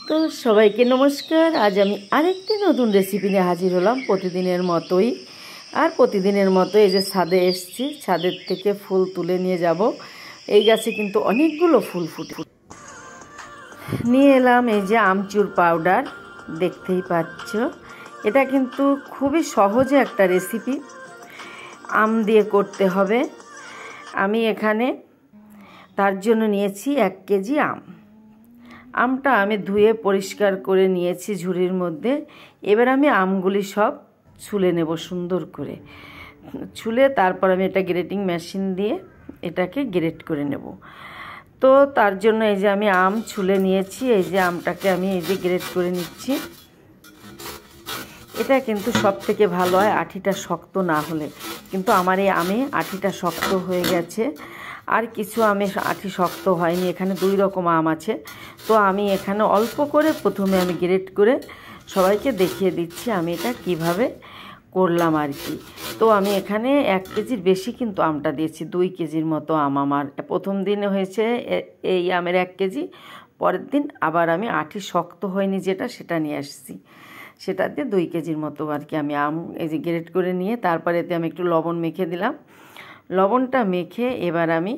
তো সবাইকে নমস্কার। আজ আমি আরেকটি নতুন রেসিপি নিয়ে হাজির হলাম প্রতিদিনের মতোই। আর প্রতিদিনের মতো এই যে ছাদে এসেছি, ছাদের থেকে ফুল তুলে নিয়ে যাব। এই গাছে কিন্তু অনেকগুলো ফুল ফুটে নিয়ে এলাম। এই যে আমচুর পাউডার দেখতেই পাচ্ছ, এটা কিন্তু খুবই সহজে একটা রেসিপি, আম দিয়ে করতে হবে। আমি এখানে তার জন্য নিয়েছি 1 কেজি আমটা আমি ধুয়ে পরিষ্কার করে নিয়েছি ঝুড়ির মধ্যে। এবার আমি আমগুলি সব ছুলে নেব সুন্দর করে। ছুলে তারপর আমি এটা গ্রেটিং মেশিন দিয়ে এটাকে গ্রেট করে নেব। তো তার জন্য এই যে আমি আম ছুলে নিয়েছি, এই যে আমটাকে আমি এই যে গ্রেট করে নিচ্ছি। এটা কিন্তু সব থেকে ভালো হয় আঠিটা শক্ত না হলে, কিন্তু আমার এই আমে আঠিটা শক্ত হয়ে গেছে। আর কিছু আমে আঠি শক্ত হয়নি, এখানে 2 রকম আম আছে। তো আমি এখানে অল্প করে প্রথমে আমি গ্রেট করে সবাইকে দেখিয়ে দিচ্ছি আমি এটা কিভাবে করলাম আর কি। তো আমি এখানে 1 কেজির বেশি কিন্তু আমটা দিয়েছি, 2 কেজির মতো আম আমার প্রথম দিনে হয়েছে এই আমের 1 কেজি। পরের দিন আবার আমি আঠি শক্ত হয়নি যেটা, সেটা নিয়ে আসছি, সেটা দিয়ে 2 কেজির মতো আর কি আমি আম এই যে গ্রেট করে নিয়ে তারপরে এতে আমি একটু লবণ মেখে দিলাম। লবণটা মেখে এবার আমি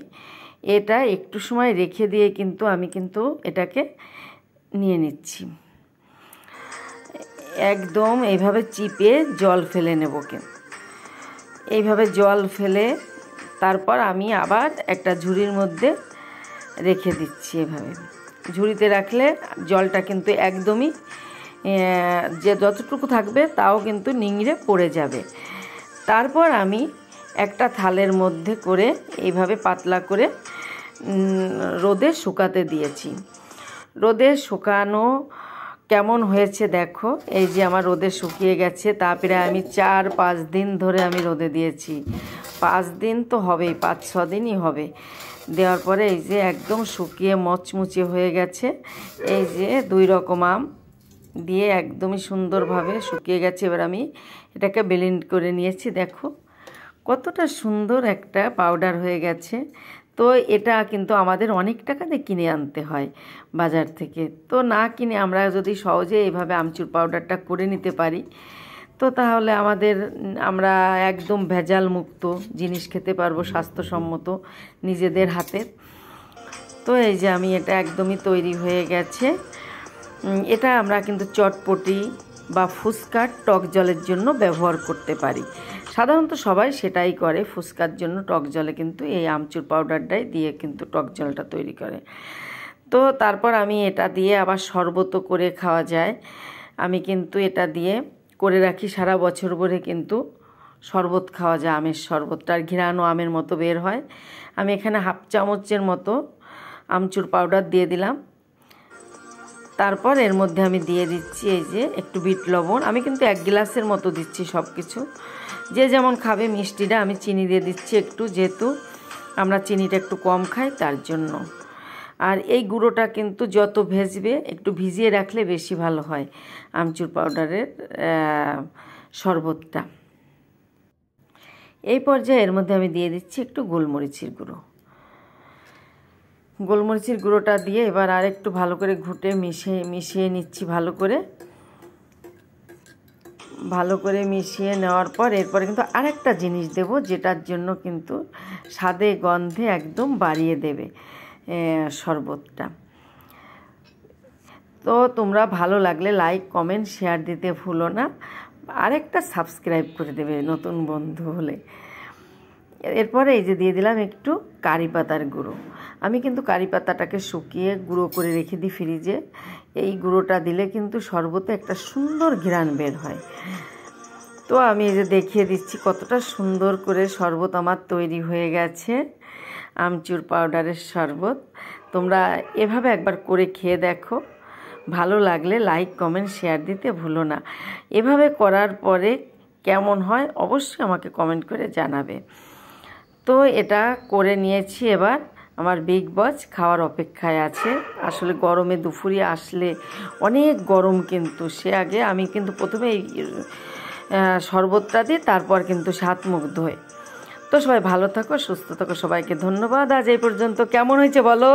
এটা একটু সময় রেখে দিয়ে কিন্তু আমি এটাকে নিয়ে নিচ্ছি। একদম এইভাবে চিপে জল ফেলে নেব, এইভাবে জল ফেলে তারপর আমি আবার একটা ঝুড়ির মধ্যে রেখে দিচ্ছি। এভাবে ঝুড়িতে রাখলে জলটা কিন্তু একদমই যে যতটুকু থাকবে তাও কিন্তু নিংড়ে পড়ে যাবে। তারপর আমি একটা থালের মধ্যে করে এইভাবে পাতলা করে রোদে শুকাতে দিয়েছি। রোদে শুকানো কেমন হয়েছে দেখো, এই যে আমার রোদে শুকিয়ে গেছে। তারপরে আমি 4-5 দিন ধরে আমি রোদে দিয়েছি। 5 দিন তো হবেই, 5-6 দিনই হবে। দেওয়ার পরে এই যে একদম শুকিয়ে মচমুচে হয়ে গেছে। এই যে 2 রকম আম দিয়ে একদমই সুন্দরভাবে শুকিয়ে গেছে। এবার আমি এটাকে ব্লেন্ড করে নিয়েছি। দেখো কতটা সুন্দর একটা পাউডার হয়ে গেছে। তো এটা কিন্তু আমাদের অনেক টাকা দিয়ে কিনে আনতে হয় বাজার থেকে। তো না কিনে আমরা যদি সহজে এইভাবে আমচুর পাউডারটা করে নিতে পারি, তো তাহলে আমরা একদম ভেজাল মুক্ত জিনিস খেতে পারবো, স্বাস্থ্যসম্মত নিজেদের হাতে। তো এই যে আমি এটা একদমই তৈরি হয়ে গেছে। এটা আমরা কিন্তু চটপটি বা ফুচকার টক জলের জন্য ব্যবহার করতে পারি। সাধারণত সবাই সেটাই করে, ফুচকার জন্য টক জলে কিন্তু এই আমচুর পাউডারটাই দিয়ে কিন্তু টক জলটা তৈরি করে। তো তারপর আমি এটা দিয়ে আবার শরবতও করে খাওয়া যায়। আমি কিন্তু এটা দিয়ে করে রাখি সারা বছর ভরে, কিন্তু শরবত খাওয়া যায়। আমের শরবতটার ঘিরানো আমের মতো বের হয়। আমি এখানে 1/2 চামচের মতো আমচুর পাউডার দিয়ে দিলাম। তারপর এর মধ্যে আমি দিয়ে দিচ্ছি এই যে একটু বিট লবণ। আমি কিন্তু 1 গ্লাসের মতো দিচ্ছি সব কিছু, যে যেমন খাবে মিষ্টিটা। আমি চিনি দিয়ে দিচ্ছি একটু, যেহেতু আমরা চিনিটা একটু কম খাই তার জন্য। আর এই গুঁড়োটা কিন্তু যত ভেজবে একটু ভিজিয়ে রাখলে বেশি ভালো হয় আমচুর পাউডারের শরবতটা। এই পর্যায়ে এর মধ্যে আমি দিয়ে দিচ্ছি একটু গোলমরিচের গুঁড়ো। গোলমরিচের গুঁড়োটা দিয়ে এবার আর একটু ভালো করে ঘুটে মিশিয়ে নিচ্ছি ভালো করে মিশিয়ে নেওয়ার পর এরপরে কিন্তু আরেকটা জিনিস দেব, যেটার জন্য কিন্তু স্বাদে গন্ধে একদম বাড়িয়ে দেবে শরবতটা। তো তোমরা ভালো লাগলে লাইক কমেন্ট শেয়ার দিতে ভুলো না, আরেকটা সাবস্ক্রাইব করে দেবে নতুন বন্ধু হলে। এরপরে এই যে দিয়ে দিলাম একটু কারি পাতার গুঁড়ো। আমি কিন্তু কারি পাতাটাকে শুকিয়ে গুঁড়ো করে রেখে দিই ফ্রিজে। এই গুঁড়োটা দিলে কিন্তু শরবতে একটা সুন্দর ঘ্রাণ বের হয়। তো আমি এই যে দেখিয়ে দিচ্ছি কতটা সুন্দর করে শরবত আমার তৈরি হয়ে গেছে, আমচুর পাউডারের শরবত। তোমরা এভাবে একবার করে খেয়ে দেখো, ভালো লাগলে লাইক কমেন্ট শেয়ার দিতে ভুলো না। এভাবে করার পরে কেমন হয় অবশ্যই আমাকে কমেন্ট করে জানাবে। তো এটা করে নিয়েছি, এবার আমার বিগ বস খাওয়ার অপেক্ষায় আছে। আসলে গরমে দুপুরে আসলে অনেক গরম, কিন্তু সে আগে আমি কিন্তু প্রথমে এই শরবতটা দিই, তারপর কিন্তু হাত মুখ ধোয়। তো সবাই ভালো থাকো, সুস্থ থাকো, সবাইকে ধন্যবাদ। আজ এই পর্যন্ত। কেমন হয়েছে বলো?